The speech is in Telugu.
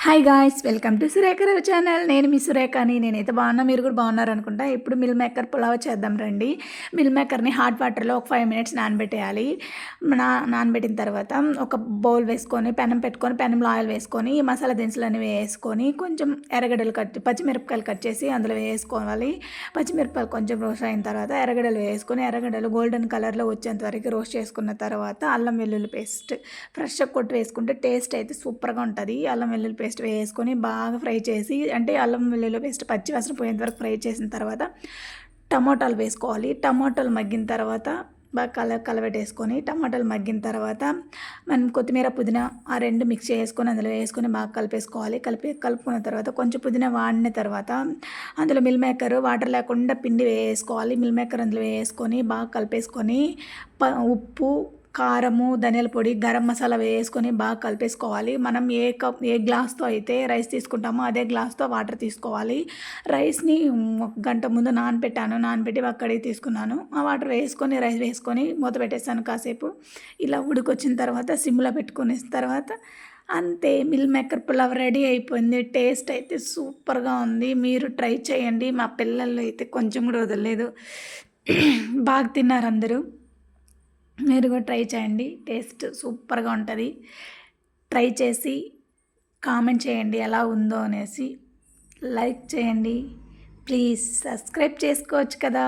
Hi guys, welcome to Surekha Ravi channel. నేను మీ సురేఖని. నేనైతే బాగున్నా, మీరు కూడా బాగున్నారనుకుంటా. ఇప్పుడు మిల్ మేకర్ పులావ్ చేద్దాం రండి. మిల్ మేకర్ని హాట్ వాటర్లో ఒక 5 మినిట్స్ నానబెట్టేయాలి. నానబెట్టిన తర్వాత ఒక బౌల్ వేసుకొని పెనం పెట్టుకొని పెనంలో ఆయిల్ వేసుకొని మసాలా దినుసులు వేసుకొని కొంచెం ఎర్రగడ్డలు పచ్చిమిరపకాయలు కట్ చేసి అందులో వేసుకోవాలి. పచ్చిమిరపకాయలు కొంచెం రోస్ట్ అయిన తర్వాత ఎర్రగడ్డలు వేసుకొని ఎర్రగడ్డలు గోల్డెన్ కలర్లో వచ్చేంత వరకు రోస్ట్ చేసుకున్న తర్వాత అల్లం వెల్లుల్లి పేస్ట్ ఫ్రెష్గా కొట్టి వేసుకుంటే టేస్ట్ అయితే సూపర్గా ఉంటుంది. అల్లం వెల్లుల్లి పేస్ట్ వేసుకొని బాగా ఫ్రై చేసి, అంటే అల్లం వెల్లుల్లి పేస్ట్ పచ్చి వాసన పోయేంత వరకు ఫ్రై చేసిన తర్వాత టమాటాలు వేసుకోవాలి. టమాటాలు మగ్గిన తర్వాత బాగా కలబెట్టేసుకొని టమాటాలు మగ్గిన తర్వాత మనం కొత్తిమీర పుదీనా ఆ రెండు మిక్స్ చేసుకొని అందులో వేసుకొని బాగా కలిపేసుకోవాలి. కలుపుకున్న తర్వాత కొంచెం పుదీనా వాడిన తర్వాత అందులో మిల్ మేకర్ వాటర్ లేకుండా పిండి వేసుకోవాలి. మిల్ మేకర్ అందులో వేసుకొని బాగా కలిపేసుకొని ఉప్పు, కారము, ధనియాల పొడి, గరం మసాలా వేసుకొని బాగా కలిపేసుకోవాలి. మనం ఏ గ్లాస్తో అయితే రైస్ తీసుకుంటామో అదే గ్లాస్తో వాటర్ తీసుకోవాలి. రైస్ని ఒక గంట ముందు నానబెట్టి అక్కడే తీసుకున్నాను. ఆ వాటర్ వేసుకొని రైస్ వేసుకొని మూత పెట్టేస్తాను కాసేపు. ఇలా ఉడికొచ్చిన తర్వాత సిమ్లో పెట్టుకునే తర్వాత అంతే, మిల్ మేకర్ పులావ్ రెడీ అయిపోయింది. టేస్ట్ అయితే సూపర్గా ఉంది. మీరు ట్రై చేయండి. మా పిల్లలు అయితే కొంచెం కూడా వదలలేదు, బాగా తిన్నారు అందరూ. మీరు కూడా ట్రై చేయండి, టేస్ట్ సూపర్గా ఉంటుంది. ట్రై చేసి కామెంట్ చేయండి ఎలా ఉందో అనేసి. లైక్ చేయండి ప్లీజ్. సబ్స్క్రైబ్ చేసుకోవచ్చు కదా.